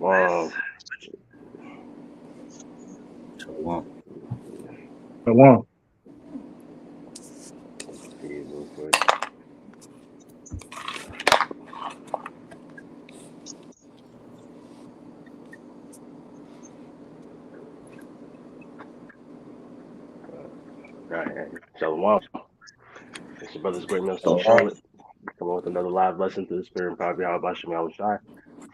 Shalom. Shalom. Shalom. See it real quick. Right. Shalom. It's your brother's Great Millstone Shalom. Charlotte. Come on with another live lesson through the Spirit and Power of Yahweh Shem Yahweh Shai.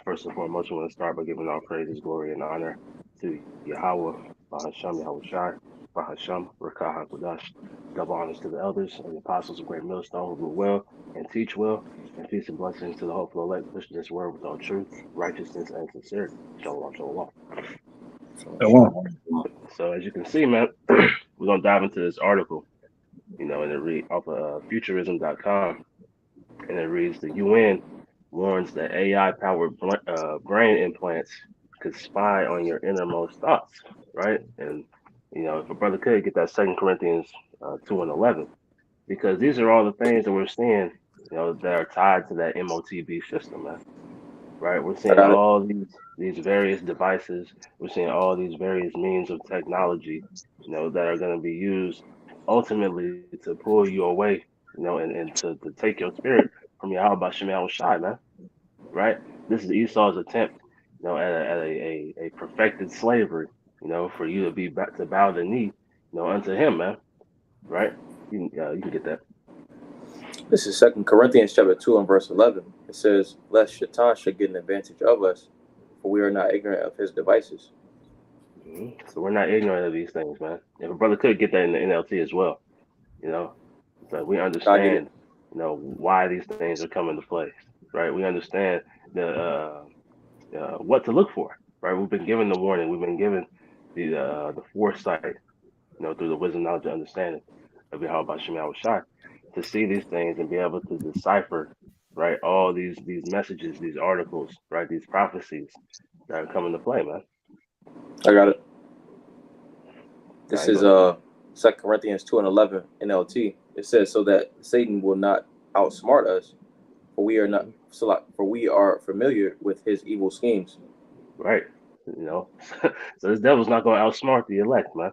First and foremost, we want to start by giving all praises, glory, and honor to Yahweh, Bahasham Yahweh Shai, Bahasham, Rakah HaKodash. Double honors to the elders and the apostles of Great Millstone who rule well and teach well, and peace and blessings to the hopeful elect, pushing this word with all truth, righteousness, and sincerity. Shalom, shalom. Shalom. So as you can see, man, we're gonna dive into this article, and it read off of futurism.com, and it reads: the UN warns that AI-powered brain implants could spy on your innermost thoughts, right? And if a brother could get that Second Corinthians 2:11, because these are all the things that we're seeing, that are tied to that MOTB system, man. Right? We're I seeing got it. all these various devices. We're seeing all these various means of technology, that are going to be used ultimately to pull you away, and to take your spirit from your Yahweh Shem Shai, man. Right? This is Esau's attempt, at a perfected slavery, for you to be back to bow the knee, unto him, man. Right? You can get that. This is 2 Corinthians chapter 2 and verse 11. It says, "Lest Shaitan should get an advantage of us, for we are not ignorant of his devices." So we're not ignorant of these things, man. If a brother could get that in the NLT as well, you know, so we I get it. understand, why these things are coming to play, right? We understand what to look for, right? We've been given the warning. We've been given the foresight, through the wisdom, knowledge, and understanding of Yahweh Shem Shai, to see these things and be able to decipher, right, all these messages, these articles, right, these prophecies that are coming to play, man. I got it. All This right, go is ahead. 2 Corinthians 2 and 11 NLT. It says, "So that Satan will not outsmart us, for we are not for we are familiar with his evil schemes." Right. So this devil's not going to outsmart the elect, man.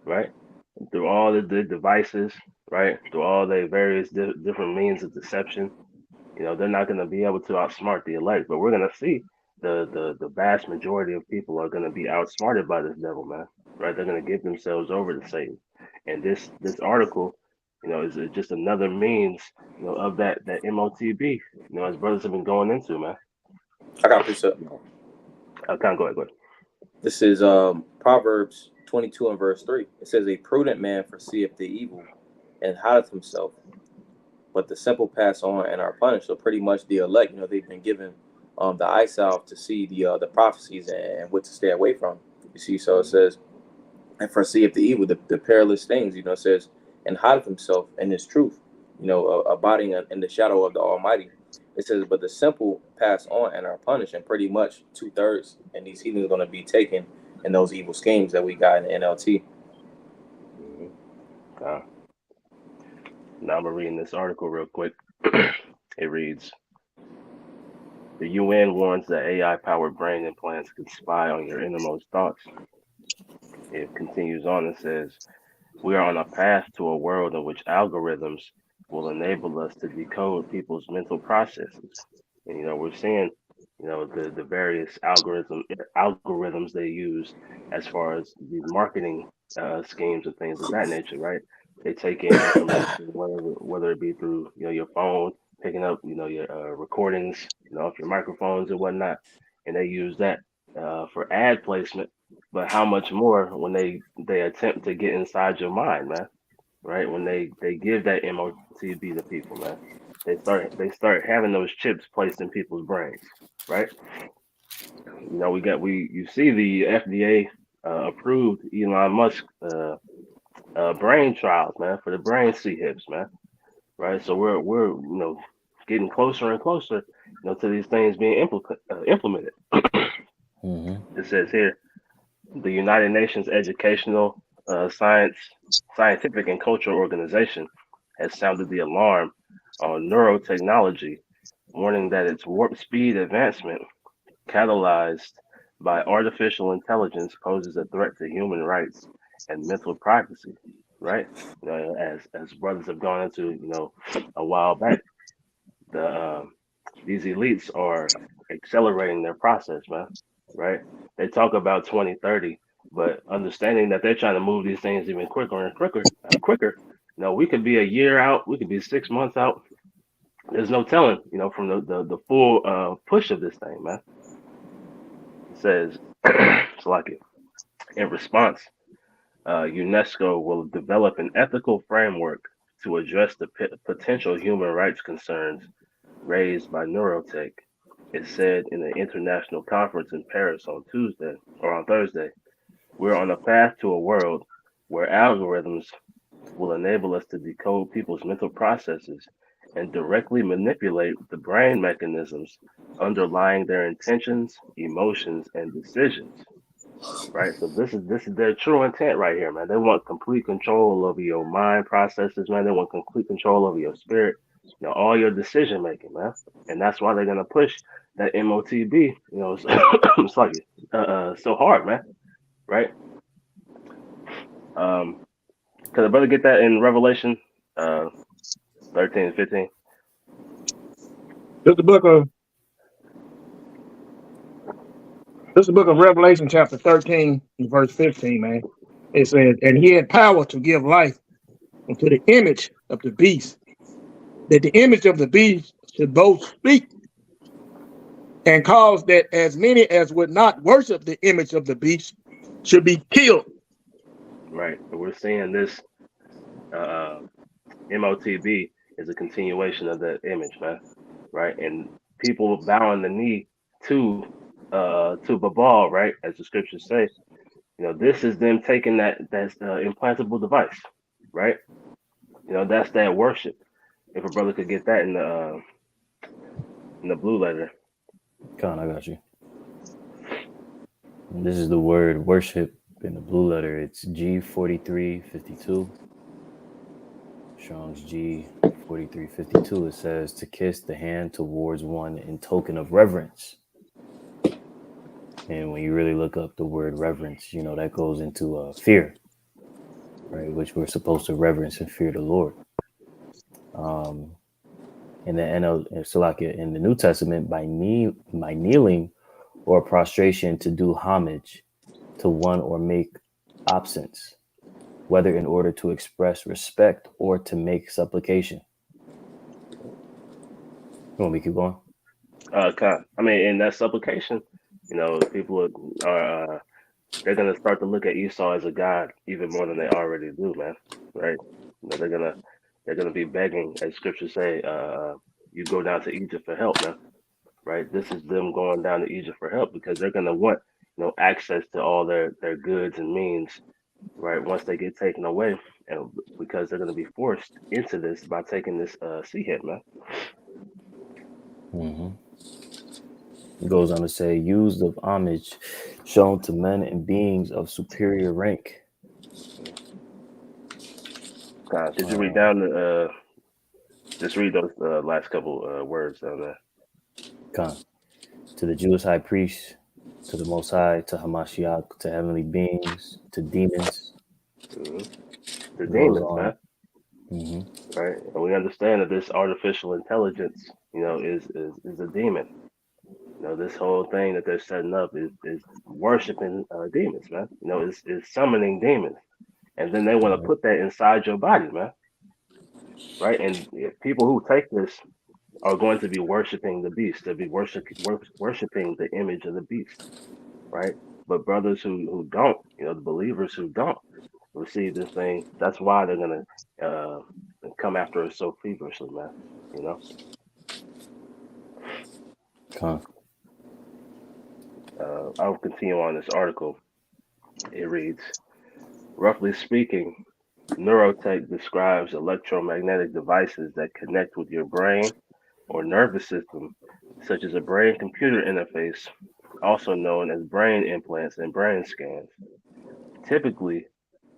Right. Through all the devices, right? Through all the various different means of deception, they're not going to be able to outsmart the elect. But we're going to see the vast majority of people are going to be outsmarted by this devil, man. Right? They're going to give themselves over to Satan. And this article, is just another means, of that MOTB, as brothers have been going into, man. I got a precept. I can't go ahead, go ahead. This is Proverbs 22 and verse 3. It says, "A prudent man foreseeth the evil and hideth himself, but the simple pass on and are punished." So pretty much the elect, they've been given the eye salve to see the prophecies and what to stay away from. You see, so it says, "And foreseeth the evil," the perilous things. It says, "And hideth himself in his truth," abiding in the shadow of the Almighty. It says, "But the simple pass on and are punished," and pretty much 2/3, and these heathens are going to be taken in those evil schemes that we got in the NLT. Uh, Now I'm reading this article real quick. It reads: the UN warns that AI-powered brain implants could spy on your innermost thoughts. It continues on and says, "We are on a path to a world in which algorithms will enable us to decode people's mental processes." And we're seeing, the various algorithms they use as far as these marketing schemes and things of that nature, right? They take in information, whether it be through your phone, picking up your recordings, off your microphones and whatnot, and they use that for ad placement. But how much more when they attempt to get inside your mind, man? Right? When they give that MOTB to people, man, they start having those chips placed in people's brains, right? You see the FDA approved Elon Musk brain trials, man, for the brain CHIPs, man, right? So we're getting closer and closer, to these things being implemented. It says here, the United Nations Educational, Scientific, and Cultural Organization has sounded the alarm on neurotechnology, warning that its warp speed advancement catalyzed by artificial intelligence poses a threat to human rights and mental privacy, right? As brothers have gone into, a while back, the these elites are accelerating their process, man, right? They talk about 2030, but understanding that they're trying to move these things even quicker and quicker. We could be a year out, we could be 6 months out. There's no telling, from the full push of this thing, man. It says, it's like it. In response, UNESCO will develop an ethical framework to address the potential human rights concerns raised by neurotech. It said in an international conference in Paris on Tuesday or on Thursday. We're on a path to a world where algorithms will enable us to decode people's mental processes and directly manipulate the brain mechanisms underlying their intentions, emotions, and decisions. Right. So this is their true intent right here, man. They want complete control over your mind processes, man. They want complete control over your spirit, all your decision making, man. And that's why they're gonna push that MOTB, it's like so hard, man. Right. Could the brother get that in Revelation, uh, 13 and 15? This is the book of Revelation, chapter 13, verse 15, man. It says, and he had power to give life unto the image of the beast, that the image of the beast should both speak and cause that as many as would not worship the image of the beast should be killed. Right. So we're seeing this uh, MOTB is a continuation of that image, man. Right. And people bowing the knee to to Babal, right, as the scriptures say. This is them taking that's implantable device, right? That's that worship. If a brother could get that in the blue letter. Con, I got you. And this is the word worship in the blue letter. It's G4352. Strong's G4352. It says to kiss the hand towards one in token of reverence. And when you really look up the word reverence, that goes into fear, right? Which we're supposed to reverence and fear the Lord. In the Salakia, in the New Testament, by kneeling or prostration to do homage to one or make obeisance, whether in order to express respect or to make supplication. You want me to keep going? In that supplication, people are they're gonna start to look at Esau as a god even more than they already do, man. Right? They're gonna be begging, as scriptures say, you go down to Egypt for help, man. Right? This is them going down to Egypt for help because they're gonna want, access to all their goods and means, right? Once they get taken away, and because they're gonna be forced into this by taking this sea hit, man. Mm-hmm. It goes on to say, used of homage shown to men and beings of superior rank. Could you read down the just read those last couple words down there? Con. To the Jewish high priest, to the Most High, to Hamashiach, to heavenly beings, to demons. Mm-hmm. The It goes demons, on. man. Mm-hmm. Right? And we understand that this artificial intelligence, is a demon. This whole thing that they're setting up is worshiping demons, man. Is summoning demons, and then they want to put that inside your body, man. Right? And if people who take this are going to be worshiping the beast, they'll be worshiping the image of the beast, right? But brothers who don't, the believers who don't receive this thing, that's why they're gonna come after us so feverishly, man. Con. I'll continue on this article. It reads, roughly speaking, neurotech describes electromagnetic devices that connect with your brain or nervous system, such as a brain-computer interface, also known as brain implants and brain scans. Typically,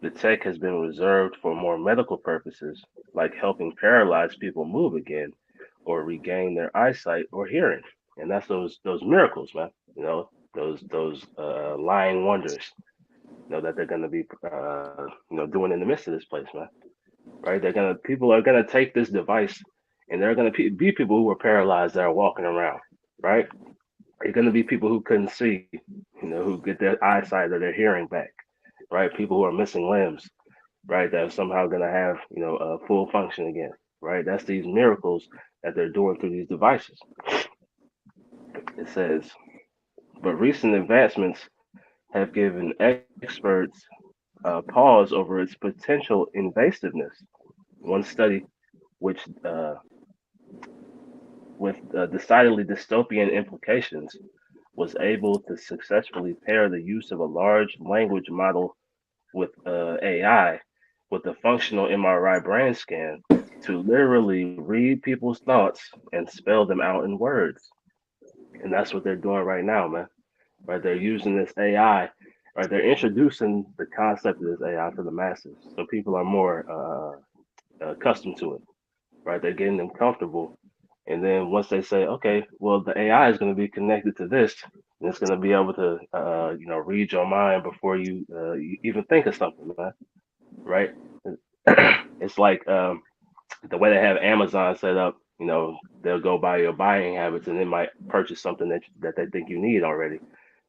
the tech has been reserved for more medical purposes, like helping paralyzed people move again or regain their eyesight or hearing. And that's those miracles, man. those lying wonders, that they're going to be doing in the midst of this place, man. Right? People are gonna take this device, and they're gonna be people who are paralyzed that are walking around, right? They're gonna be people who couldn't see, who get their eyesight or their hearing back, right? People who are missing limbs, right? That are somehow gonna have full function again, right? That's these miracles that they're doing through these devices. It says, but recent advancements have given experts pause over its potential invasiveness. One study, which with decidedly dystopian implications, was able to successfully pair the use of a large language model with AI with a functional MRI brain scan to literally read people's thoughts and spell them out in words. And that's what they're doing right now, man. Right? They're using this AI, right? They're introducing the concept of this AI to the masses, so people are more accustomed to it, right? They're getting them comfortable. And then once they say, okay, well, the AI is going to be connected to this, and it's going to be able to, read your mind before you even think of something, man. Right? It's like the way they have Amazon set up. They'll go by your buying habits, and they might purchase something that they think you need already.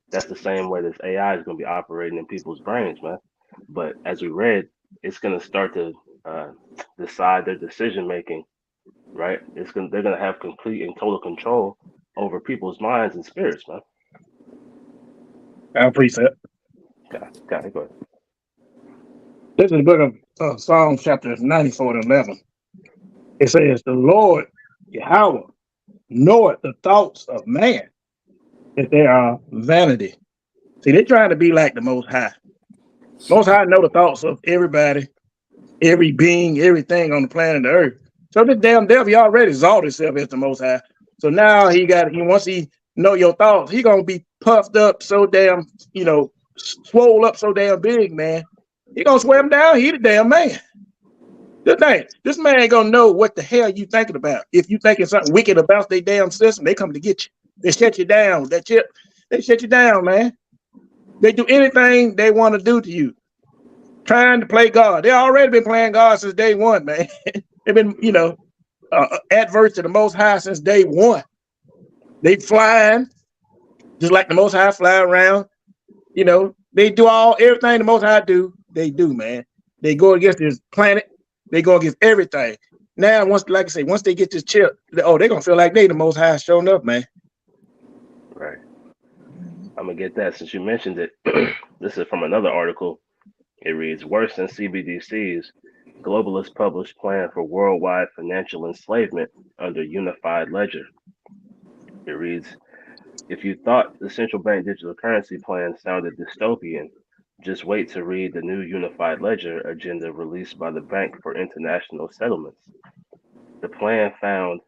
That's the same way this AI is going to be operating in people's brains, man. But as we read, it's going to start to uh, decide their decision making, right? They're gonna have complete and total control over people's minds and spirits, man. Our precept. Got it. Go ahead. This is the book of Psalms, chapter 94 and 11. It says, the Lord Yahweh knoweth the thoughts of man, that they are vanity. See, they're trying to be like the Most High. Most High know the thoughts of everybody, every being, everything on the planet Earth. So this damn devil, he already exalted himself as the Most High. So now once he know your thoughts, he gonna be puffed up so damn, swole up so damn big, man. He gonna swear him down. He the damn man. The thing, this man ain't gonna know what the hell you thinking about. If you thinking something wicked about their damn system, they come to get you. They shut you down. They shut you down, man. They do anything they want to do to you, trying to play God. They already been playing God since day one, man. They've been, adverse to the Most High since day one. They flying just like the Most High fly around. They do everything the Most High do. They do, man. They go against this planet. They go against everything. Now, like I say, once they get this chip, they're gonna feel like they the Most High showing up, man. Right. I'm gonna get that since you mentioned it. This is from another article. It reads, "Worse than CBDCs, globalists publish plan for worldwide financial enslavement under unified ledger." It reads, "If you thought the central bank digital currency plan sounded dystopian, just wait to read the new unified ledger agenda released by the Bank for International Settlements. The plan found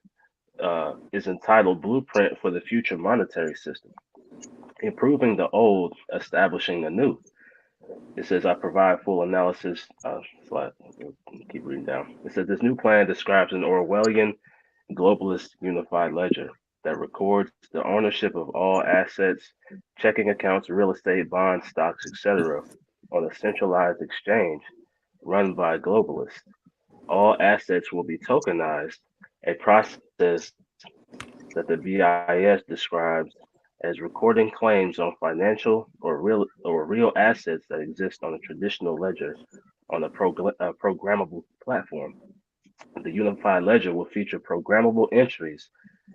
is entitled Blueprint for the Future Monetary System, Improving the Old, Establishing the New." It says, I provide full analysis. Keep reading down. It says, this new plan describes an Orwellian globalist unified ledger that records the ownership of all assets, checking accounts, real estate, bonds, stocks, etc., on a centralized exchange run by globalists. All assets will be tokenized, a process that the BIS describes as recording claims on financial or real assets that exist on a traditional ledger on a programmable platform. The unified ledger will feature programmable entries,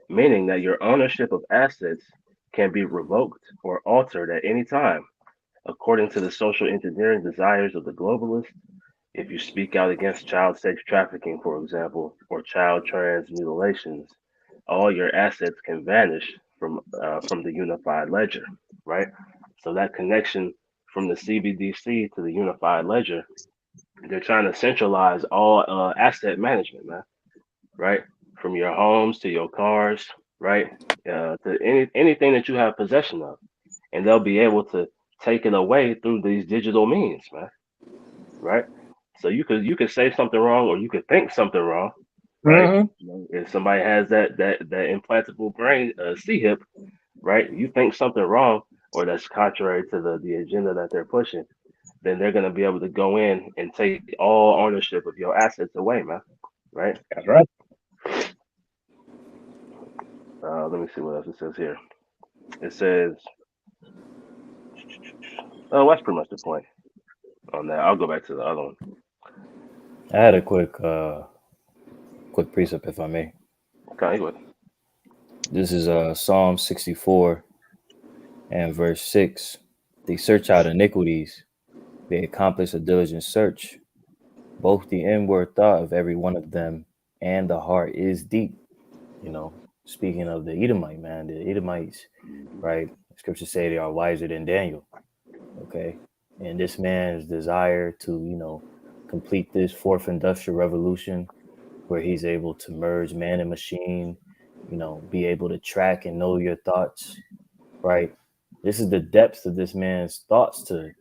meaning that your ownership of assets can be revoked or altered at any time, according to the social engineering desires of the globalists. If you speak out against child sex trafficking, for example, or child trans mutilations, all your assets can vanish from the unified ledger, right? So that connection from the CBDC to the unified ledger, they're trying to centralize all asset management, man, right? From your homes to your cars, right? To anything that you have possession of, and they'll be able to take it away through these digital means, man, right? So you could say something wrong, or you could think something wrong, right? Mm-hmm. If somebody has that implantable brain, C hip, right? You think something wrong or that's contrary to the agenda that they're pushing, then they're gonna be able to go in and take all ownership of your assets away, man. Right? That's right. Let me see what else it says here. It says, oh, that's pretty much the point on that. I'll go back to the other one. I had a quick precept, if I may. Okay, go ahead. This is Psalm 64 and verse 6. They search out iniquities, they accomplish a diligent search. Both the inward thought of every one of them and the heart is deep. You know, speaking of the Edomite, man, the Edomites, Mhm. right? Scriptures say they are wiser than Daniel. Okay. And this man's desire to, complete this fourth industrial revolution where he's able to merge man and machine, be able to track and know your thoughts, right? This is the depths of this man's thoughts to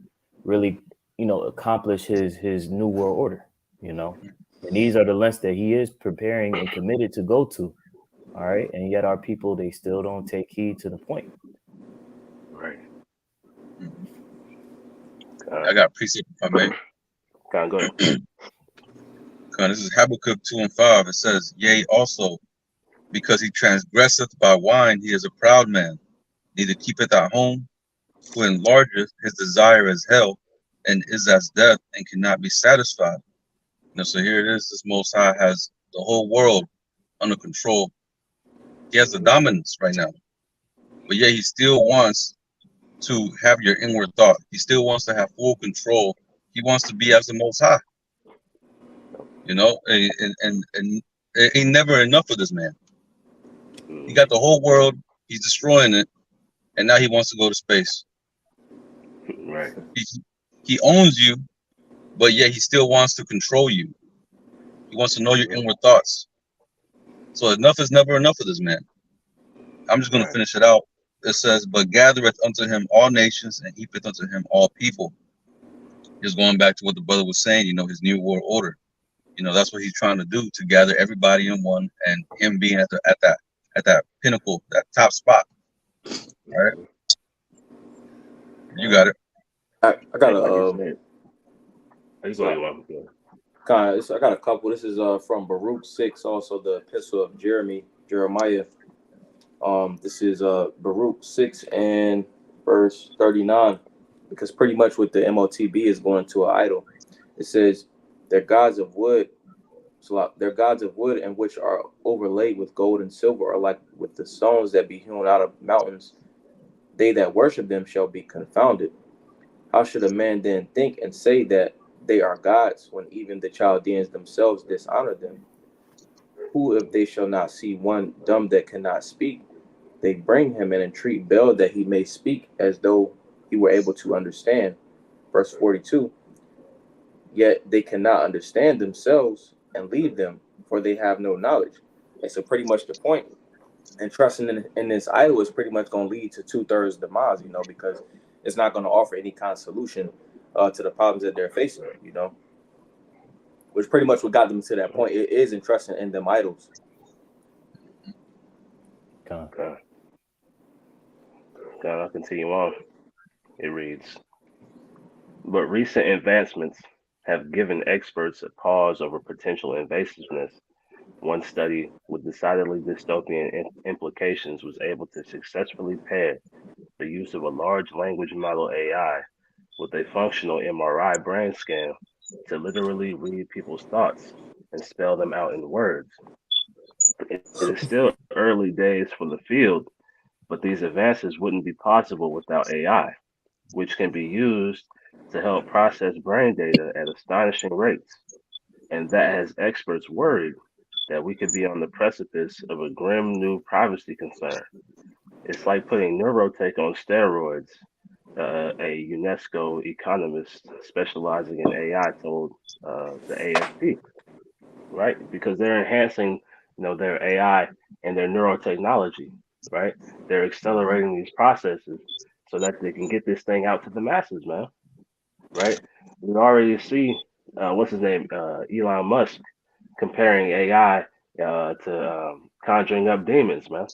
really, accomplish his new world order, you know. And these are the lengths that he is preparing and committed to go to. All right. And yet our people, they still don't take heed to the point. Right. I got precept if I may. Go ahead. This is Habakkuk 2 and 5. It says, Yea, also, because he transgresseth by wine, he is a proud man, neither keepeth at home, who enlargeth his desire as hell, and is as death, and cannot be satisfied. So here it is. This Most High has the whole world under control. He has the dominance right now. But yet he still wants to have your inward thought. He still wants to have full control. He wants to be as the Most High. And it ain't never enough for this man. He got the whole world. He's destroying it, and now he wants to go to space. Right. He owns you, but yet he still wants to control you. He wants to know your inward thoughts. So enough is never enough for this man. I'm just going to Right. finish it out. It says, but gathereth unto him all nations, and heapeth unto him all people. Just going back to what the brother was saying, his new world order. That's what he's trying to do, to gather everybody in one, and him being at that pinnacle, that top spot. All right, you got it. I got And like you a said, you go sorry, ahead, one. Yeah. I got a couple. This is from Baruch 6, also the epistle of Jeremiah. This is Baruch 6 and verse 39, because pretty much what the MOTB is going to an idol. It says, "Their gods of wood, so their gods of wood, and which are overlaid with gold and silver, are like with the stones that be hewn out of mountains. They that worship them shall be confounded. How should a man then think and say that they are gods, when even the Chaldeans themselves dishonor them? Who, if they shall not see one dumb that cannot speak, they bring him and entreat Bel that he may speak, as though he were able to understand." Verse 42, "Yet they cannot understand themselves, and leave them, for they have no knowledge." And so pretty much the point, and trusting in this idol is pretty much going to lead to 2/3 demise, because it's not going to offer any kind of solution to the problems that they're facing, which pretty much what got them to that point. It is entrusting in them idols. Okay. I'll continue on. It reads, but recent advancements have given experts a pause over potential invasiveness. One study with decidedly dystopian implications was able to successfully pair the use of a large language model AI with a functional MRI brain scan to literally read people's thoughts and spell them out in words. It is still early days for the field, but these advances wouldn't be possible without AI, which can be used to help process brain data at astonishing rates. And that has experts worried that we could be on the precipice of a grim new privacy concern. It's like putting neurotech on steroids, a UNESCO economist specializing in AI told the AFP, right? Because they're enhancing, their AI and their neurotechnology, right? They're accelerating these processes so that they can get this thing out to the masses, man, right? We already see, what's his name, Elon Musk comparing AI to conjuring up demons, man.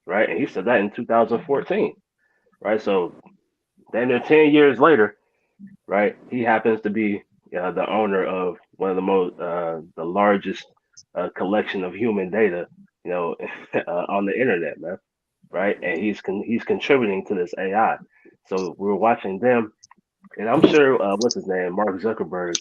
right? And he said that in 2014, right? So then, 10 years later, right, he happens to be the owner of one of the largest collection of human data, you know, on the internet, man, right? And he's contributing to this AI. So we're watching them, and I'm sure what's his name, Mark Zuckerberg,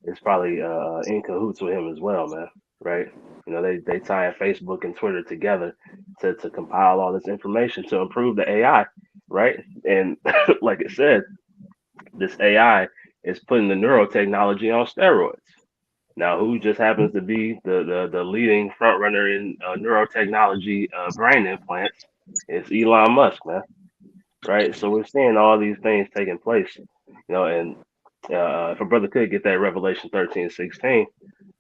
is probably in cahoots with him as well, man. Right? You know, they tie Facebook and Twitter together to compile all this information to improve the AI, right? And like it said, this AI is putting the neurotechnology on steroids. Now, who just happens to be the leading front runner in neurotechnology brain implants is Elon Musk, man. Right? So we're seeing all these things taking place, you know, and if a brother could get that Revelation 13:16,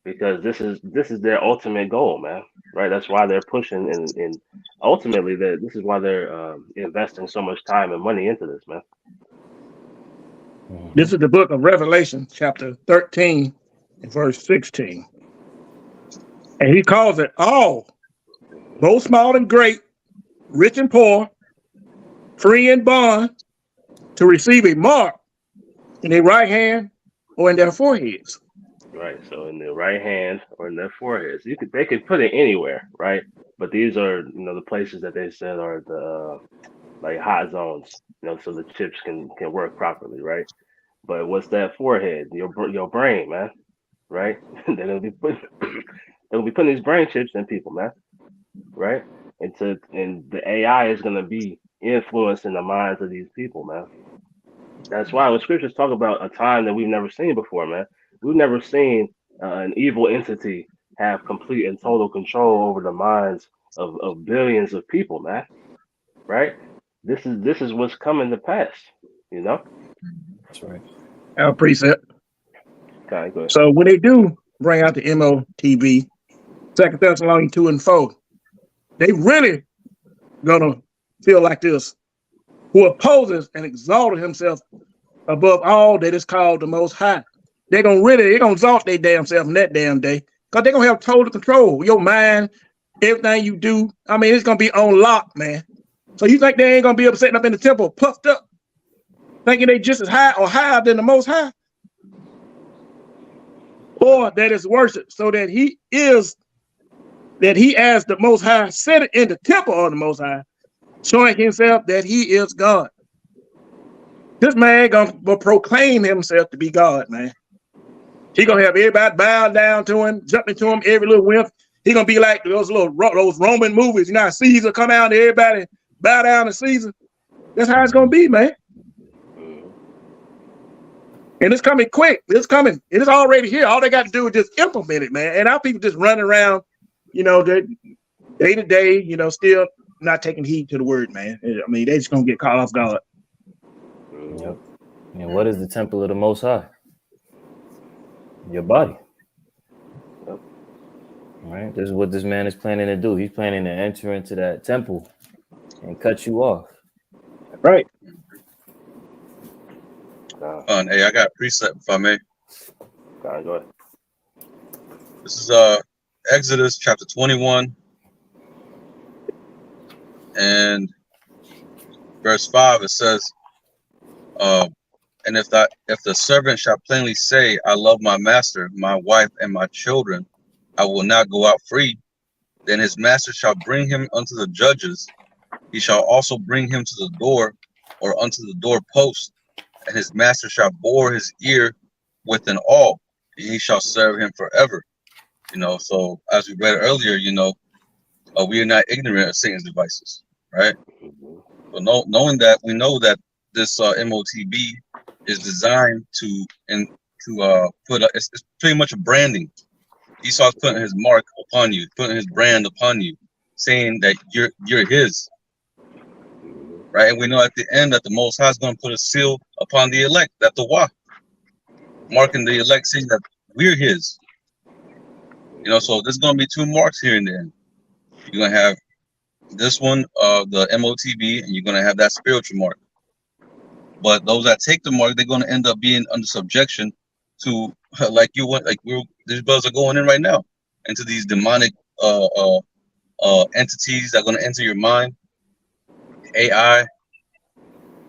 because this is their ultimate goal, man. Right? That's why they're pushing, and ultimately this is why they're investing so much time and money into this, man. This is the book of Revelation, chapter 13, and verse 16. And he calls it all, both small and great, rich and poor, free and bond, to receive a mark in their right hand or in their foreheads. Right. So in the right hand or in their foreheads, they could put it anywhere, right? But these are the places that they said are the like hot zones, so the chips can work properly, right? But what's that forehead? Your brain, man, right? They're gonna be putting they'll be putting these brain chips in people, man, right? And the AI is gonna be influencing the minds of these people, man. That's why when scriptures talk about a time that we've never seen before, man, we've never seen an evil entity have complete and total control over the minds of billions of people, man. Right? This is what's coming to pass. You know? That's right. Our precept. Kind of good. So when they do bring out the MOTB, Second Thessalonians 2 and 4, they really gonna feel like this: who opposes and exalted himself above all that is called the Most High. They're gonna exalt their damn self in that damn day, because they're gonna have total control. Your mind, everything you do. I mean, it's gonna be on lock, man. So you think they ain't gonna be able to sit up in the temple puffed up, thinking they just as high or higher than the Most High? Or that is worship, so that he as the Most High sitting in the temple of the Most High, showing himself that he is God. This man gonna proclaim himself to be God, man. He gonna have everybody bow down to him, jumping to him, every little whiff. He gonna be like those Roman movies, Caesar come out and everybody bow down to Caesar. That's how it's gonna be, man. And it's coming quick. It's coming. It is already here. All they got to do is just implement it, man. And our people just running around, day to day, still not taking heed to the word, man. I mean, they just gonna get caught off guard. Yep. And what is the temple of the Most High? Your body. Yep. Right? This is what this man is planning to do. He's planning to enter into that temple and cut you off. Right. Hey, I got a precept if I may. Go ahead. This is Exodus chapter 21 and verse 5. It says, and if the servant shall plainly say, I love my master, my wife, and my children, I will not go out free, then his master shall bring him unto the judges. He shall also bring him to the door or unto the doorpost, and his master shall bore his ear with an awl, and he shall serve him forever. So as we read earlier, we are not ignorant of Satan's devices, right? But knowing that, we know that this MOTB is designed to put it's pretty much a branding. Esau's putting his mark upon you, putting his brand upon you, saying that you're his, right? And we know at the end that the Most High is going to put a seal upon the elect, that the Wah, marking the elect, saying that we're his. So there's going to be two marks here and there. You're going to have this one, the MOTB, and you're going to have that spiritual mark. But those that take the mark, they're going to end up being under subjection to, these brothers are going in right now, into these demonic entities that are going to enter your mind. AI,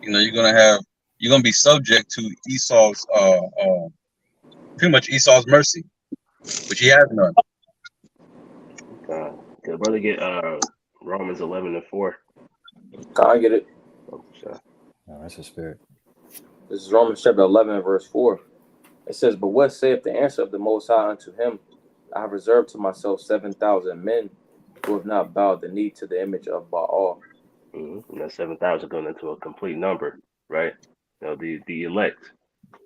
you're gonna be subject to Esau's pretty much Esau's mercy, which he has none. Could brother get Romans 11:4? Can I get it? Oh, sorry. No, that's a spirit. This is Romans chapter 11, verse 4. It says, "But what saith the answer of the Most High unto him? I have reserved to myself 7,000 men who have not bowed the knee to the image of Baal." And that 7,000 going into a complete number, right? The elect,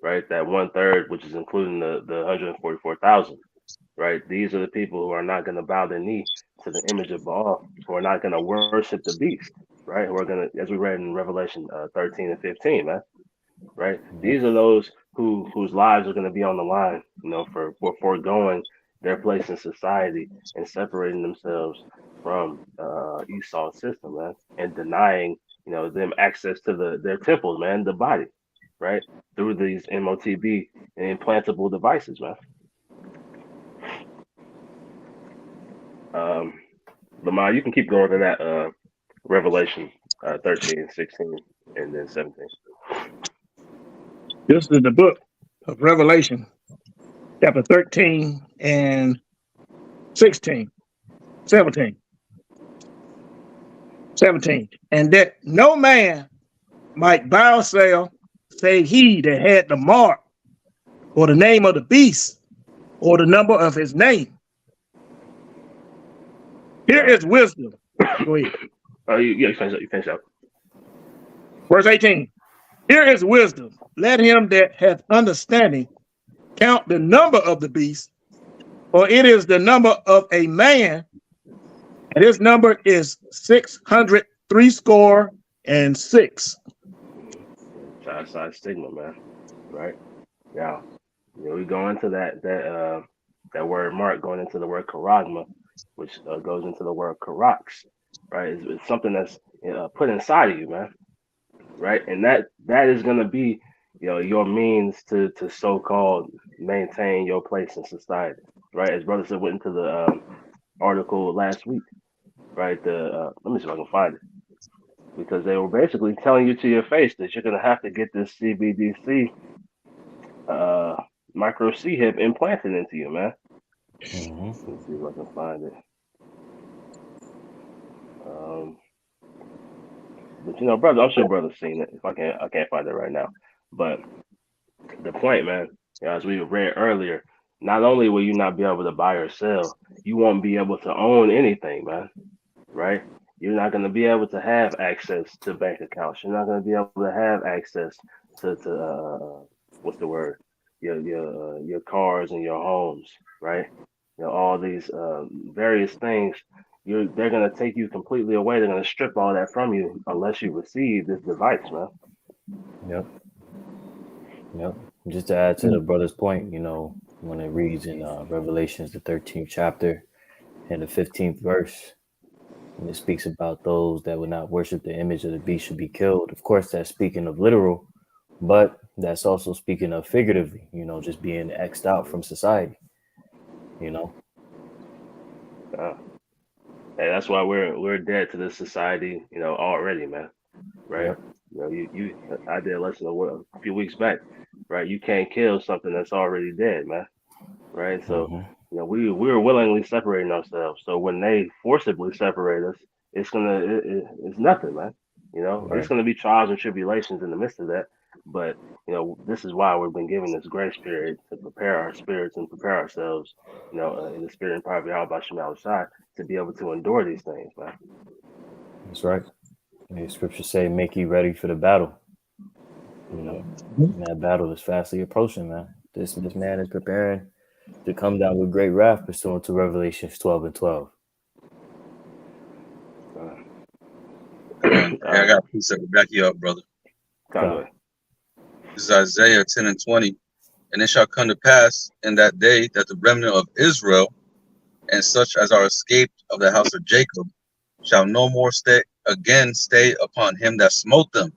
right? That 1/3, which is including the 144,000, right? These are the people who are not going to bow their knee to the image of Baal, who are not going to worship the beast, right? Who are going to, as we read in Revelation 13 and 15, man, right? Yep. These are those whose lives are going to be on the line, for foregoing their place in society and separating themselves from Esau's system, man, and denying, them access to their temples, man, the body, right, through these MOTB and implantable devices, man. Lamar, you can keep going to that Revelation 13, 16, and then 17. This is the book of Revelation, chapter 13 and 16, 17. 17. And that no man might buy or sell, save he that had the mark, or the name of the beast, or the number of his name. Here is wisdom. Go ahead. You finish up. Verse 18. Here is wisdom. Let him that hath understanding count the number of the beast, for it is the number of a man, and his number is 666. Side stigma, man. Right? Yeah. We go into that word mark, going into the word karagma, which goes into the word karax, right? It's something that's put inside of you, man. Right? And that is gonna be, your means to so-called maintain your place in society, right? As brother said, went into the article last week, right? Let me see if I can find it, because they were basically telling you to your face that you're gonna have to get this CBDC micro C hip implanted into you, man. Mm-hmm. Let me see if I can find it. But brother, I'm sure brother's seen it. If I can't find it right now. But the point, man, as we read earlier, not only will you not be able to buy or sell, you won't be able to own anything, man. Right? You're not going to be able to have access to bank accounts. You're not going to be able to have access to what's the word? Your cars and your homes, right? All these various things. They're going to take you completely away. They're going to strip all that from you unless you receive this device, man. Yep. Just to add to the brother's point, when it reads in Revelations, the 13th chapter and the 15th verse, and it speaks about those that would not worship the image of the beast should be killed. Of course, that's speaking of literal, but that's also speaking of figuratively, just being X'd out from society, Hey, that's why we're dead to this society, already, man. Right? Yep. I did a lesson a few weeks back, right? You can't kill something that's already dead, man. Right? So, we were willingly separating ourselves. So when they forcibly separate us, it's nothing, man. Right. It's gonna be trials and tribulations in the midst of that. But this is why we've been given this grace period to prepare our spirits and prepare ourselves, in the spirit and power of Yahweh Shem Shai, to be able to endure these things, man. That's right. The scriptures say, "Make ye ready for the battle." And that battle is fastly approaching, man. This man is preparing to come down with great wrath, pursuant to Revelations 12 and 12. I got a precept to back you up, brother. This is Isaiah 10 and 20. And it shall come to pass in that day that the remnant of Israel and such as are escaped of the house of Jacob shall no more stay upon him that smote them,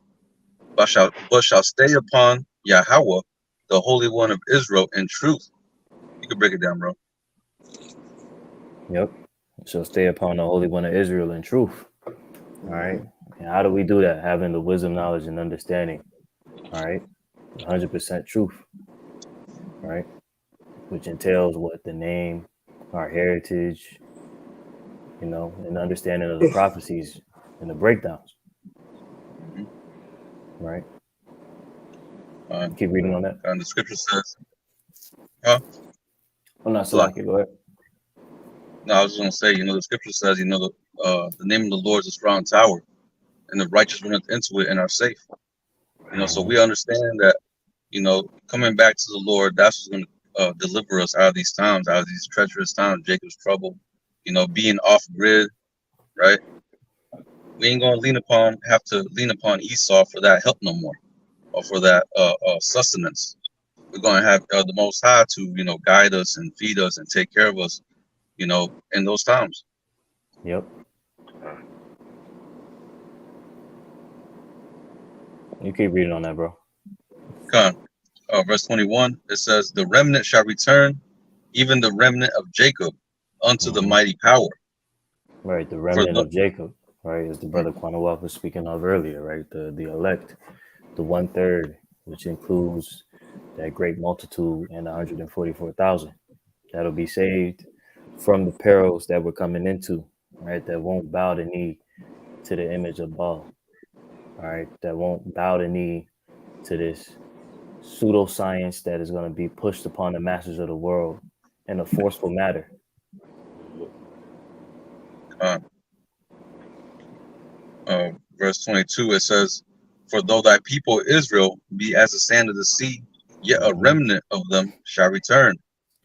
but shall stay upon Yahweh, the Holy One of Israel, in truth. You can break it down, bro. Yep. Shall stay upon the Holy One of Israel in truth. All right. And how do we do that? Having the wisdom, knowledge, and understanding. All right, 100% truth. Right, which entails what the name, our heritage, and understanding of the prophecies and the breakdowns. Mhm. Right. Uh, Keep reading on that. and the scripture says, huh? I'm not Like, Salaki. Go ahead. no, I was just gonna say, the scripture says, the name of the Lord is a strong tower, and the righteous runneth into it and are safe. So Mhm. we understand that, coming back to the Lord, that's what's gonna deliver us out of these times, out of these treacherous times, Jacob's trouble. Being off grid, right? We ain't gonna have to lean upon Esau for that help no more, or for that sustenance. We're gonna have the Most High to, guide us and feed us and take care of us, in those times. Yep. Uh, You keep reading on that, bro. Con, verse 21, it says, "The remnant shall return, even the remnant of Jacob, unto the Hmm. mighty power." Right. The For remnant the of Jacob. Right, as the brother Quanawalk was speaking of earlier. Right. The elect, the 1/3, which includes that great multitude and 144,000 that'll be saved from the perils that we're coming into. Right. That won't bow the knee to the image of Baal. All right. That won't bow the knee to this pseudoscience that is going to be pushed upon the masses of the world in a forceful matter. uh, verse 22, it says, "For though thy people Israel be as the sand of the sea, yet a Mm-hmm. remnant of them shall return."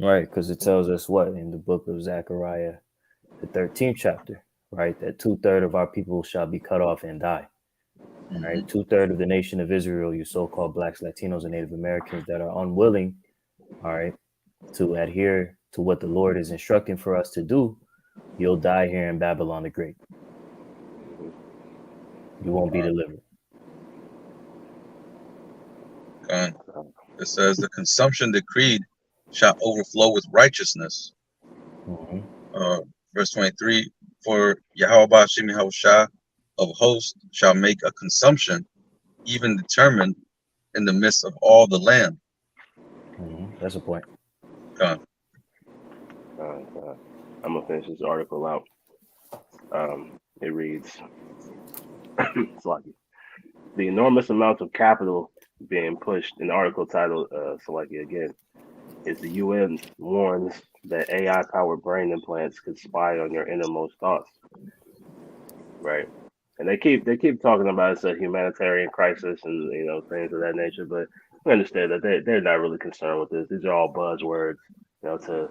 Right, because it tells us what in the book of Zechariah, the 13th chapter, right, that 2/3 of our people shall be cut off and die. Hmm. Right, 2/3 of the nation of Israel, you so-called blacks, Latinos, and Native Americans that are unwilling, all right, to adhere to what the Lord is instructing for us to do, you'll die here in Babylon the Great. You won't be delivered. It says, "The consumption decreed shall overflow with righteousness." Mm-hmm. Uh, verse 23, "For Yahweh Shem Yahushua of hosts shall make a consumption, even determined in the midst of all the land." Mm-hmm. That's a point. Con, I'm gonna finish this article out. It reads, it's like the enormous amounts of capital being pushed in the article titled, Salaki again, is the UN warns that AI powered brain implants could spy on your innermost thoughts, right? And they keep talking about it's a humanitarian crisis and things of that nature, but we understand that they're not really concerned with this. These are all buzzwords, to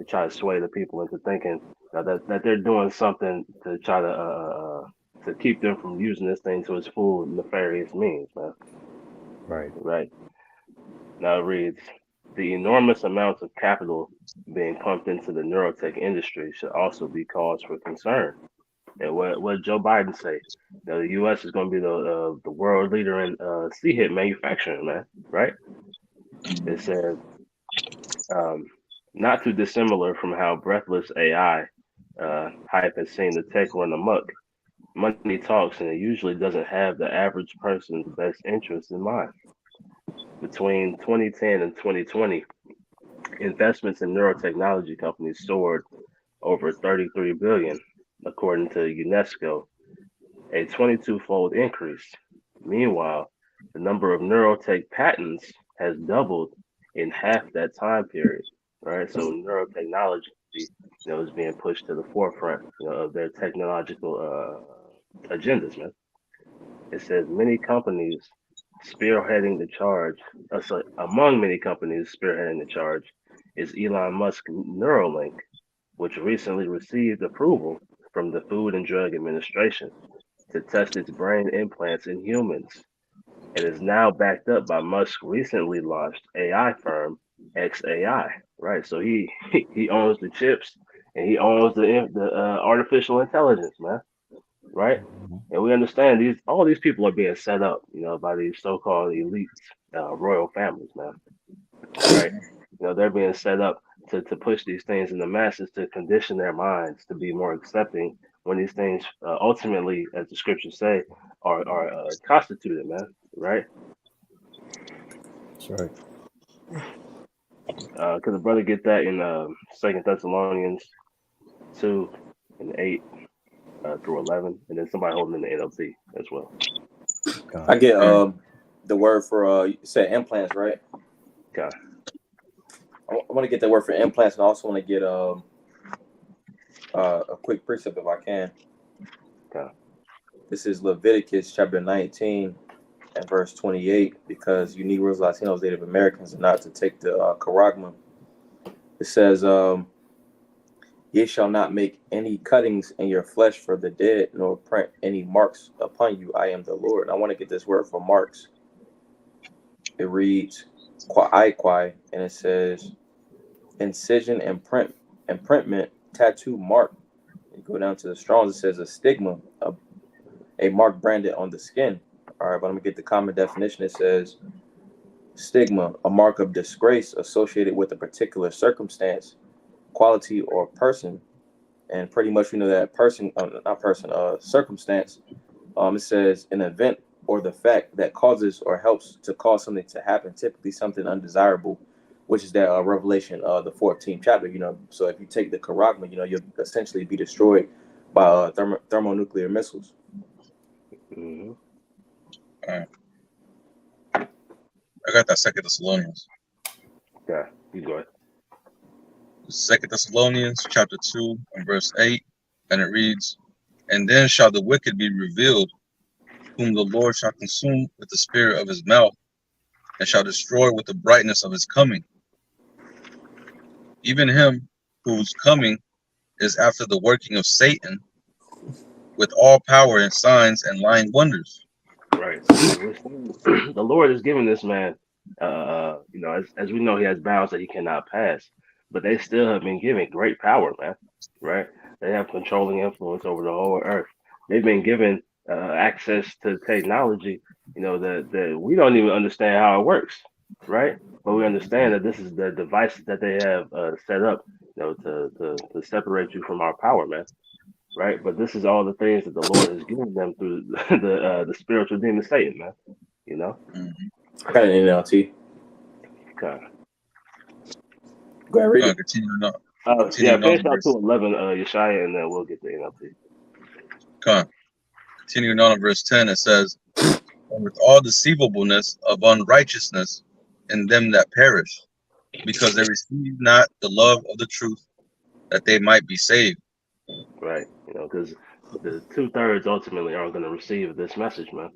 try to sway the people into thinking that they're doing something to try to keep them from using this thing to its full nefarious means, man. Right. Right. Now it reads, the enormous amounts of capital being pumped into the neurotech industry should also be cause for concern. And what Joe Biden say? The U.S. is going to be the world leader in C-hit manufacturing, man. Right? It says um, not too dissimilar from how breathless AI hype has seen the tech run amok. Money talks, and it usually doesn't have the average person's best interest in mind. Between 2010 and 2020, investments in neurotechnology companies soared over 33 billion, according to UNESCO, a 22-fold increase. Meanwhile, the number of neurotech patents has doubled in half that time period. Right, so neurotechnology, is being pushed to the forefront, of their technological agendas, man. It says many companies spearheading the charge. Among many companies spearheading the charge is Elon Musk Neuralink, which recently received approval from the Food and Drug Administration to test its brain implants in humans, and is now backed up by Musk's recently launched AI firm XAI. Right, so he owns the chips and he owns the artificial intelligence, man. Right, Mm-hmm. and we understand all these people are being set up, by these so-called elites, royal families, man. Right, they're being set up to push these things in the masses to condition their minds to be more accepting when these things ultimately, as the scriptures say, are constituted, man. Right? That's right. Because the brother get that in Second Thessalonians 2 and 8 through 11, and then somebody holding in the NLT as well. I get Con. the word for you said implants, right? Okay. I want to get the word for implants, and I also want to get a quick precept if I can. Okay. This is Leviticus chapter 19 and verse 28, because you Negroes, Latinos, Native Americans are not to take the charagma. It says, ye shall not make any cuttings in your flesh for the dead, nor print any marks upon you. I am the Lord. I want to get this word for marks. It reads kwai, and it says incision and printment, tattoo, mark. You go down to the Strong's, it says a stigma, a mark branded on the skin. All right, but I'm gonna get the common definition. It says stigma, a mark of disgrace associated with a particular circumstance, quality, or person. And pretty much we know that person, not person, circumstance. It says an event or the fact that causes or helps to cause something to happen, typically something undesirable, which is that Revelation, the 14th chapter. So if you take the charagma, you'll essentially be destroyed by thermonuclear missiles. Mm-hmm. I got that Second Thessalonians. Okay. You go ahead. Second Thessalonians chapter 2 and verse 8, and it reads, and then shall the wicked be revealed, whom the Lord shall consume with the spirit of his mouth, and shall destroy with the brightness of his coming. Even him whose coming is after the working of Satan, with all power and signs and lying wonders. Right. So we're seeing the Lord is giving this man, as we know, he has bounds that he cannot pass, but they still have been given great power, man. Right? They have controlling influence over the whole earth. They've been given access to technology, that we don't even understand how it works, right? But we understand that this is the device that they have set up, to separate you from our power, man. Right? But this is all the things that the Lord has given them through the spiritual demon Satan, man. You know? Mhm. I got an NLT. Okay. Go ahead, read it. Yeah, Continuing on finish in out to verse 11, Yeshaya, and then we'll get the NLT. con. Continuing on in verse 10, it says, and with all deceivableness of unrighteousness in them that perish, because they receive not the love of the truth, that they might be saved. Right? Because the 2/3 ultimately aren't going to receive this message, man.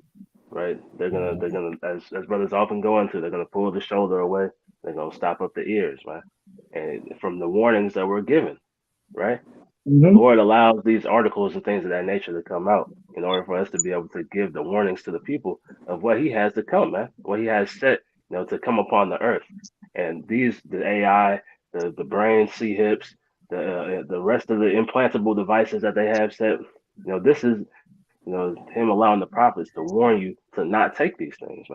Right? They're gonna, as brothers often go into, they're gonna pull the shoulder away. They're gonna stop up the ears, man. And from the warnings that we're given, right? The Mm-hmm. Lord allows these articles and things of that nature to come out in order for us to be able to give the warnings to the people of what He has to come, man. What He has set, to come upon the earth. And the AI, the brain, C hips, the rest of the implantable devices that they have set. This is Him allowing the prophets to warn you to not take these things,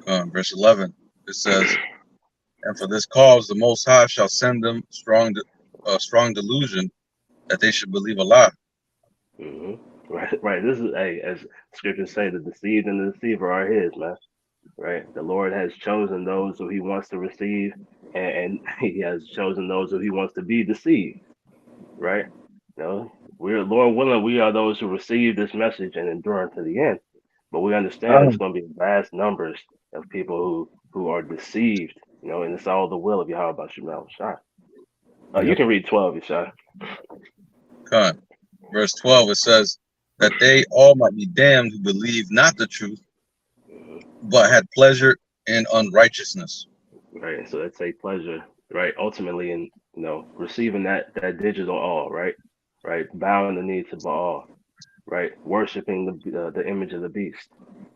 man. Verse 11, it says, and for this cause the Most High shall send them strong delusion, that they should believe a lie. Hmm. Right, right. This is, as scriptures say, the deceived and the deceiver are His, man. Right. The Lord has chosen those who He wants to receive, and He has chosen those who He wants to be deceived. Right. We're Lord willing, we are those who receive this message and endure unto the end. But we understand there's going to be vast numbers of people who are deceived. And it's all the will of Yahweh about Shemal Shai. You Yep. can read 12, Yeshai. Con. Verse 12, it says, that they all might be damned who believe not the truth, Hmm. but had pleasure in unrighteousness. Right. So they take pleasure, right, ultimately in receiving that digital all, right, bowing the knee to Baal, right, worshiping the image of the beast.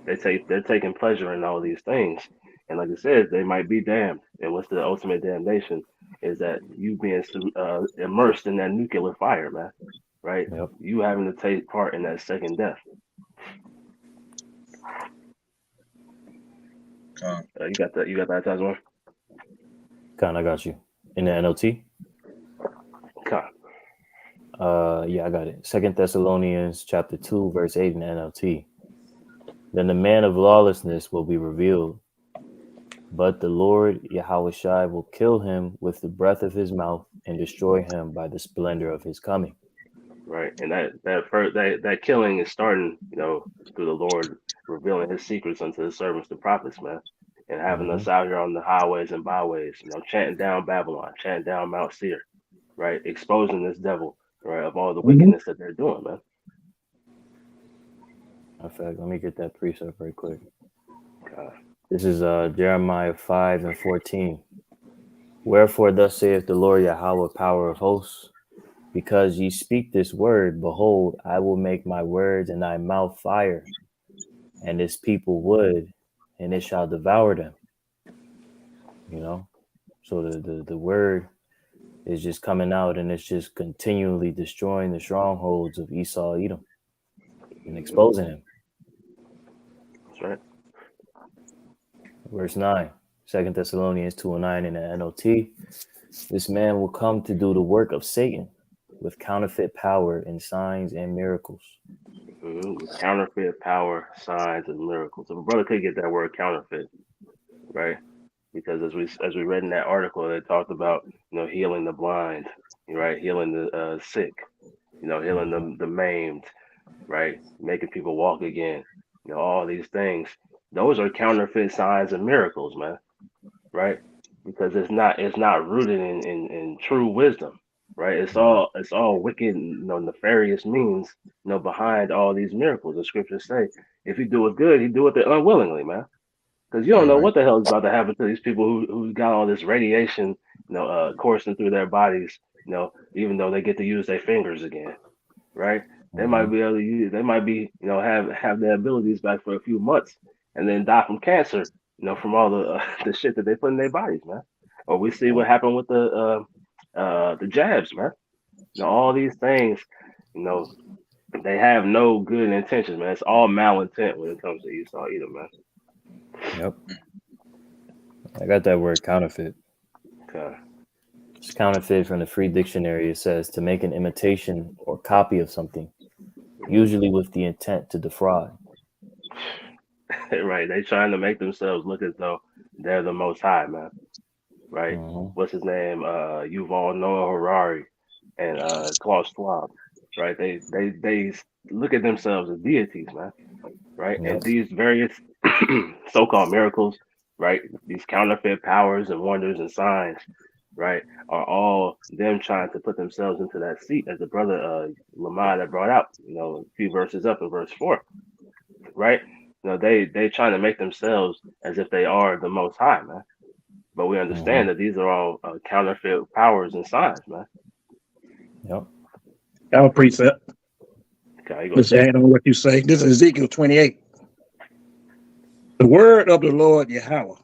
They're taking pleasure in all these things, and like it says, they might be damned. And what's the ultimate damnation is that you being immersed in that nuclear fire, man. Right, Yep. you having to take part in that second death. Con. You got that? You got that, Tazwan? Con, I got you. In the NLT? Okay. Yeah, I got it. 2 Thessalonians chapter 2, verse 8 in the NLT. Then the man of lawlessness will be revealed, but the Lord Yahushua will kill him with the breath of his mouth and destroy him by the splendor of his coming. Right, and that killing is starting, through the Lord revealing His secrets unto His servants, the prophets, man, and having Mm-hmm. us out here on the highways and byways, chanting down Babylon, chanting down Mount Seir, right, exposing this devil, right, of all the Mhm. wickedness that they're doing, man. In fact, let me get that precept right quick. Uh, This is Jeremiah 5 and 14. Wherefore thus saith the Lord Yahweh, power of hosts, because ye speak this word, behold, I will make my words in thy mouth fire, and this people wood, and it shall devour them. You know, so the word is just coming out, and it's just continually destroying the strongholds of Esau, Edom, and exposing him. that's right. Verse 9, 2 Thessalonians 2:9 in the NLT. This man will come to do the work of Satan with counterfeit power and signs and miracles. With counterfeit power, signs, and miracles. If a brother could get that word counterfeit, right? Because as we read in that article, they talked about healing the blind, right? Healing the sick, healing the maimed, right? Making people walk again, all these things. Those are counterfeit signs and miracles, man, right? Because it's not rooted in true wisdom, right? It's all wicked, nefarious means, behind all these miracles. The scriptures say, if he do it good, he do it unwillingly, man. Because you don't know Right. what the hell is about to happen to these people who got all this radiation, coursing through their bodies, even though they get to use their fingers again, right? They might Mm-hmm. be able to use, they might be, have their abilities back for a few months and then die from cancer, from all the the shit that they put in their bodies, man. Or we see what happened with the jabs, man. All these things, you know, they have no good intentions, man. It's all malintent when it comes to Esau, either, man. Yep. I got that word counterfeit. Okay. It's counterfeit from the free dictionary. It says to make an imitation or copy of something, usually with the intent to defraud. Right. They trying to make themselves look as though they're the most high, man. Right. Mm-hmm. What's his name? Yuval Noah Harari and Klaus Schwab. Right. They look at themselves as deities, man. Right. And Yep. these various so-called miracles, right? These counterfeit powers and wonders and signs, right, are all them trying to put themselves into that seat, as the brother Lamar that brought out, a few verses up in verse 4, right? They trying to make themselves as if they are the most high, man. But we Mm-hmm. understand that these are all counterfeit powers and signs, man. Yep. Our precept. Okay, you go Let's ahead. add on what you say. This is Ezekiel 28. The word of the Lord Yahweh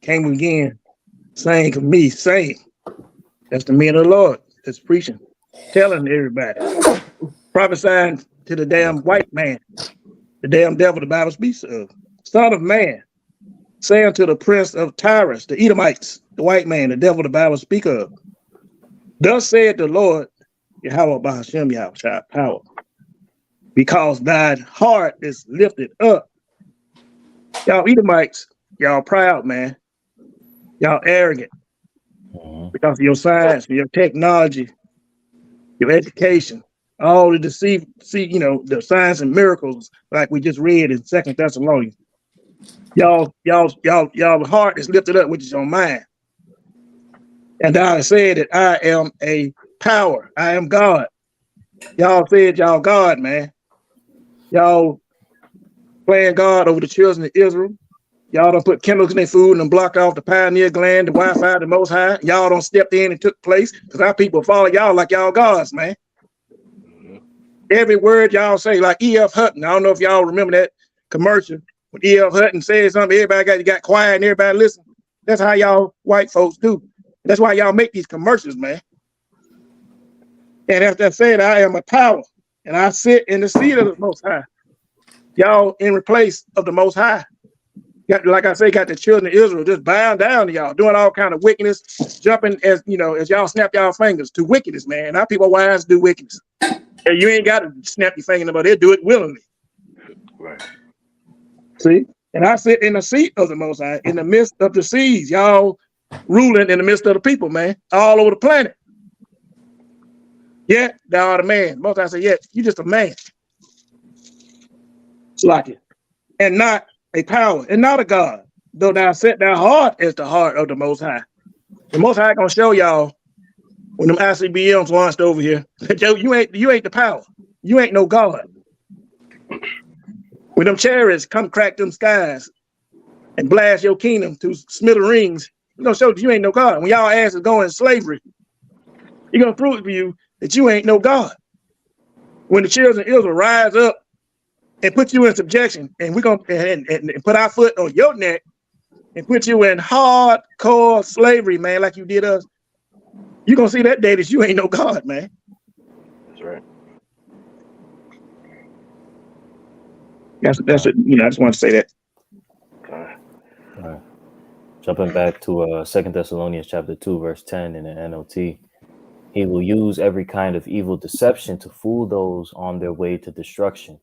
came again, saying to me, saying, that's the man of the Lord that's preaching, telling everybody, prophesying to the damn white man, the damn devil the Bible speaks of. Son of man, saying to the prince of Tyrus, the Edomites, the white man, the devil the Bible speak of. Thus said the Lord, Yahweh by Hashem Yahweh power, because thine heart is lifted up. Y'all Edomites, y'all proud, man. Y'all arrogant Mm-hmm. because of your science, your technology, your education, all the the signs and miracles, like we just read in 2 Thessalonians. Y'all heart is lifted up, which is your mind. And I said that I am a power. I am God. Y'all said y'all God, man. Y'all playing God over the children of Israel. Y'all don't put chemicals in their food and blocked off the pineal gland, the Wi-Fi, the Most High. Y'all don't stepped in and took place because our people follow y'all like y'all gods, man. Mhm. Every word y'all say, like E.F. Hutton. I don't know if y'all remember that commercial when E.F. Hutton said something, everybody got quiet and everybody listened. That's how y'all white folks do. That's why y'all make these commercials, man. And after I said, I am a power, and I sit in the seat of the Most High. Y'all in place of the Most High. Got, like I say, got the children of Israel just bowing down to y'all, doing all kind of wickedness, jumping as as y'all snap y'all fingers to wickedness, man. Our people wise do wickedness. And you ain't got to snap your finger, but they do it willingly. Right. See? And I sit in the seat of the Most High, in the midst of the seas. Y'all ruling in the midst of the people, man, all over the planet. Yeah, thou art a man. Most High said, yeah, you just a man. It's like it. And not a power, and not a God. Though thou set thy heart as the heart of the Most High. The Most High gonna show y'all when them ICBMs launched over here. you ain't the power. You ain't no God. When them chariots come crack them skies and blast your kingdom to smithereens, you gonna show that you ain't no God. When y'all asses go in slavery, you're gonna prove to you that you ain't no God. When the children of Israel rise up and put you in subjection, and we're gonna and put our foot on your neck and put you in hardcore slavery, man, like you did us, you're gonna see that day that you ain't no God, man. That's right. That's it. I just want to say that. Okay. All right. Jumping back to 2 Thessalonians chapter 2, verse 10 in the NLT. He will use every kind of evil deception to fool those on their way to destruction,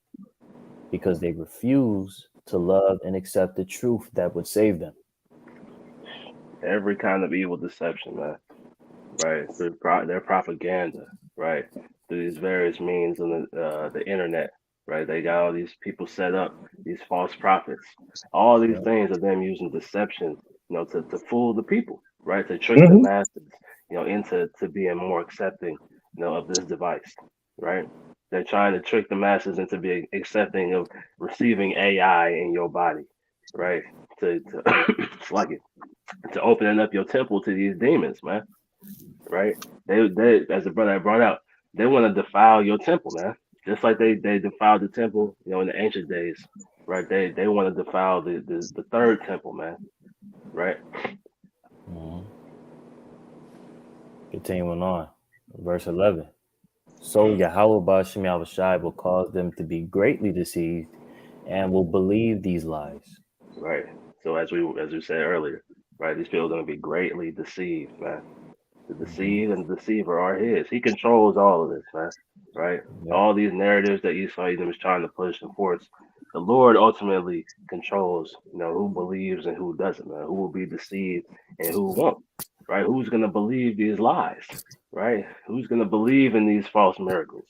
because they refuse to love and accept the truth that would save them. Every kind of evil deception, man. Right. Through their propaganda. Right. Through these various means on the internet. Right. They got all these people set up, these false prophets. All these Yeah. things of them using deception, to fool the people. Right. To trick the Mm-hmm. masses, into being more accepting, of this device. Right. They're trying to trick the masses into being accepting of receiving AI in your body. Right. To it's like it. To opening up your temple to these demons, man. Right? They as the brother I brought out, they want to defile your temple, man. Just like they defiled the temple, in the ancient days, right? They want to defile the third temple, man. Right? Mhm. Continuing on, verse 11. So Yahweh Ba'Shem Yahushai will cause them to be greatly deceived and will believe these lies. Right. So as we said earlier, right, these people are gonna be greatly deceived, man. The Mhm. deceived and the deceiver are his. He controls all of this, man. Right? Yep. All these narratives that Esau Edom is trying to push and force, the Lord ultimately controls, who believes and who doesn't, man. Who will be deceived and who won't. Right? Who's gonna believe these lies? Right? Who's gonna believe in these false miracles?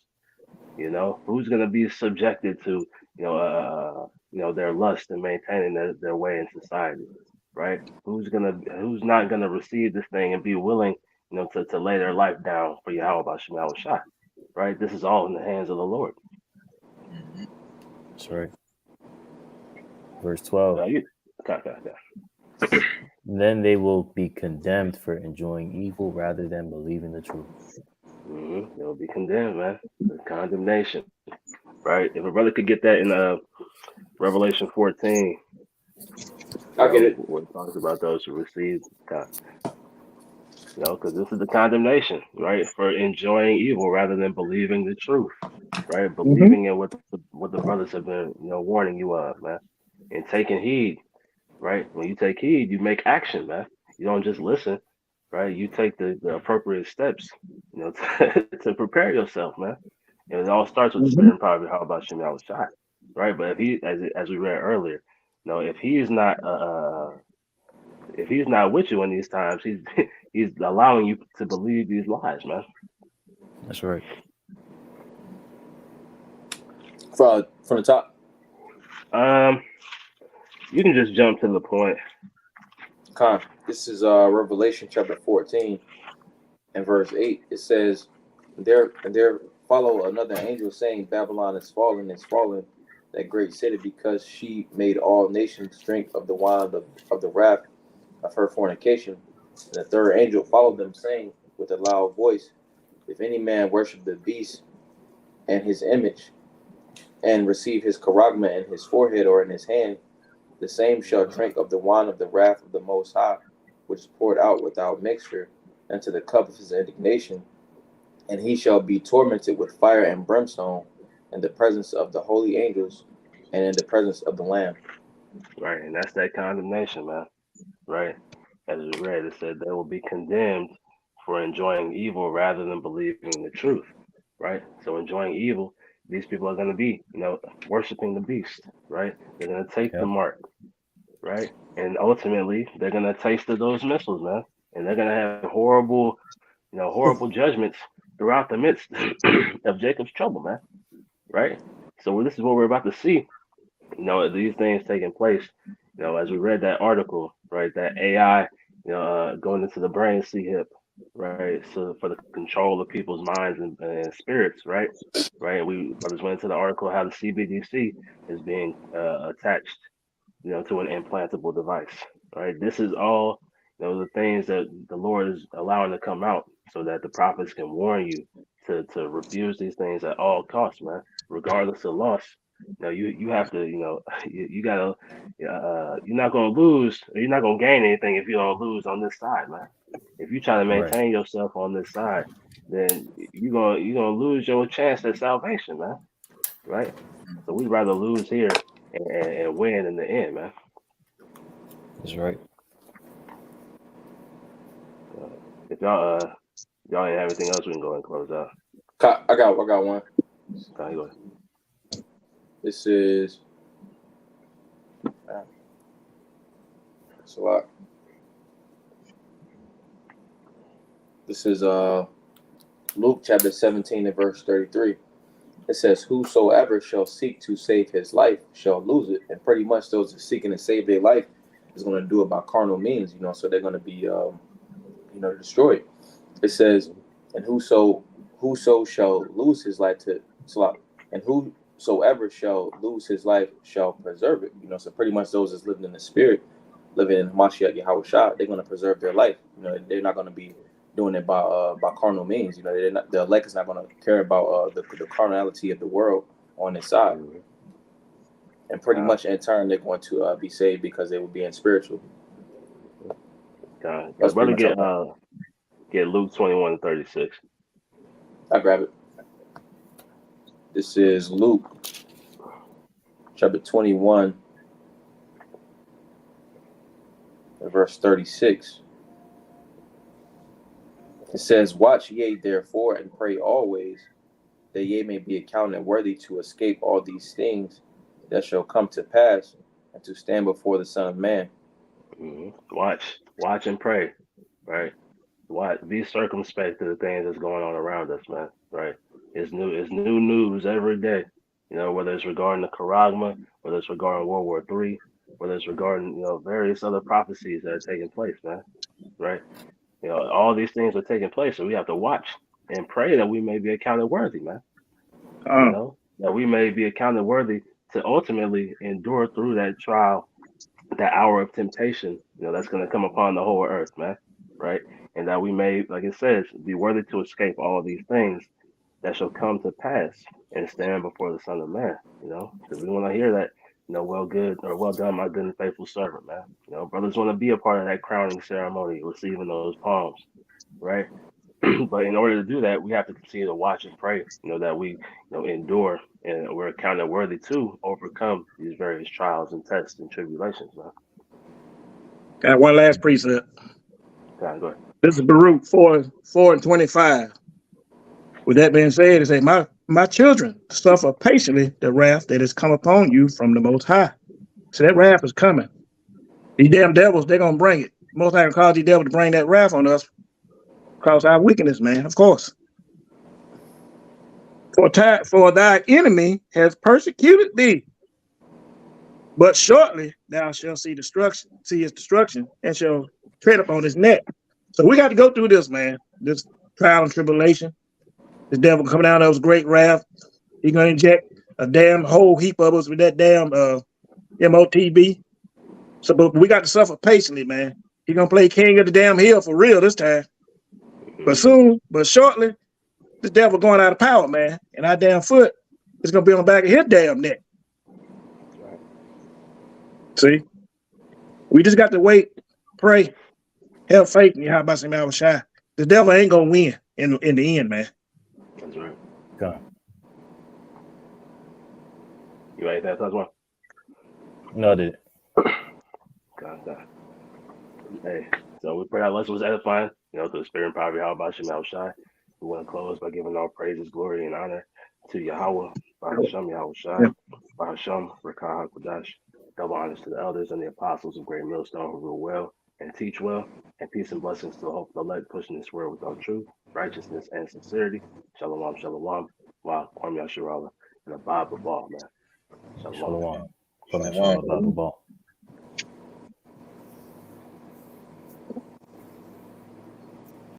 Who's gonna be subjected to, their lust and maintaining their way in society, right? Who's not gonna receive this thing and be willing, to lay their life down for Yahweh Shemal Shah, right? This is all in the hands of the Lord. That's right. Verse 12. You, okay. Then they will be condemned for enjoying evil rather than believing the truth. They'll be condemned, man. The condemnation, right? If a brother could get that in Revelation 14, I'll get it. where it talks about those who receive God. Because this is the condemnation, right, for enjoying evil rather than believing the truth, right? Mm-hmm. Believing in what the brothers have been, warning you of, man, and taking heed, right? When you take heed, you make action, man. You don't just listen, right? You take the appropriate steps, to prepare yourself, man. And it all starts with the Mm-hmm. spirit and power of how about Shem Shai, right? But if he, as we read earlier, if he is not if he's not with you in these times, he's he's allowing you to believe these lies, man. That's right. From the top. Um, you can just jump to the point. This is Revelation chapter 14 and verse 8. It says, there follow another angel saying, Babylon is fallen, that great city, because she made all nations drink of the wine of the wrath of her fornication. And the third angel followed them, saying with a loud voice, if any man worship the beast and his image, and receive his charagma in his forehead or in his hand, the same shall drink of the wine of the wrath of the Most High, which is poured out without mixture into the cup of his indignation, and he shall be tormented with fire and brimstone in the presence of the holy angels and in the presence of the Lamb. Right, and that's that condemnation, man. Right, as we read, it said they will be condemned for enjoying evil rather than believing the truth. Right, so enjoying evil, these people are going to be, worshiping the beast. Right, they're going to take the Yep. mark. Right, and ultimately they're going to taste of those missiles, man, and they're going to have horrible, horrible judgments throughout the midst of Jacob's trouble, man. Right, so this is what we're about to see, these things taking place, as we read that article, right, that AI, going into the brain hip, right, so for the control of people's minds and spirits, right, and we brothers went into the article how the CBDC is being attached, to an implantable device, right. This is all, the things that the Lord is allowing to come out so that the prophets can warn you to refuse these things at all costs, man, regardless of loss. You have to, you gotta, you're not gonna lose, or you're not gonna gain anything if you don't lose on this side, man. If you try to Right. maintain yourself on this side, then you're gonna lose your chance at salvation, man. Right? So we'd rather lose here and win in the end, man. That's right. If y'all ain't have anything else, we can go and close out. I got one. Okay, go This is it's a lot. This is Luke chapter 17 and verse 33. It says, "Whosoever shall seek to save his life shall lose it." And pretty much those that seeking to save their life is going to do it by carnal means, so they're going to be destroyed. It says, and whoso shall lose his life to slop, and whosoever shall lose his life shall preserve it. So pretty much those that's living in the spirit, living in Mashiach Yahweh Shah, they're going to preserve their life. They're not going to be doing it by carnal means. They're not, the elect is not going to care about the carnality of the world on their side. Mm-hmm. And pretty much in turn, they're going to be saved because they will be in spiritual. That's brother get Luke 21:36. I grab it. This is Luke chapter 21 verse 36. It says, "Watch ye therefore and pray always, that ye may be accounted worthy to escape all these things that shall come to pass, and to stand before the Son of Man." Mm-hmm. Watch and pray, right? Be circumspect to the things that's going on around us, man. Right? It's new news every day. Whether it's regarding the Charagma, whether it's regarding World War III, whether it's regarding various other prophecies that are taking place, man. Right? All these things are taking place, so we have to watch and pray that we may be accounted worthy, man. That we may be accounted worthy to ultimately endure through that trial, that hour of temptation, that's going to come upon the whole earth, man. Right? And that we may, like it says, be worthy to escape all these things that shall come to pass and stand before the Son of Man, because we want to hear that, well good or well done, my good and faithful servant, man. Brothers want to be a part of that crowning ceremony, receiving those palms, right? But in order to do that, we have to continue to watch and pray, that we, endure and we're accounted worthy to overcome these various trials and tests and tribulations, man. Got one last precept. Go ahead. This is Baruch 4:25. With that being said, it says, my children suffer patiently the wrath that has come upon you from the Most High. So that wrath is coming. These damn devils, they're going to bring it. Most High cause these devils to bring that wrath on us because our wickedness, man, of course. For thy enemy has persecuted thee, but shortly thou shalt see his destruction, and shall tread upon his neck. So we got to go through this, man, this trial and tribulation. The devil coming out of those great wrath. He's going to inject a damn whole heap of us with that damn MOTB. So, but we got to suffer patiently, man. He's going to play king of the damn hill for real this time. But shortly, this devil going out of power, man. And our damn foot is going to be on the back of his damn neck. Right. See? We just got to wait, pray, have faith in Yahweh Shem Shai. The devil ain't going to win in the end, man. That's right. Go. You ready for that, one? No, I did. God. Hey, so we pray our lesson was edifying, through the spirit and power of Yahweh Bashem El Shai. We want to close by giving all praises, glory, and honor to Yahweh, Bahashem Yahweh Shai, Yeah. Bahashem Rakah HaKodash. Double honors to the elders and the apostles of Great Millstone who rule well and teach well, and peace and blessings to the hopeful elect pushing this world with all truth, righteousness, and sincerity. Shalom, shalom, wa Kwam Yasharala, and abide with all, man. Shalom. Shalom. From Shalom. Yeshua, Baba.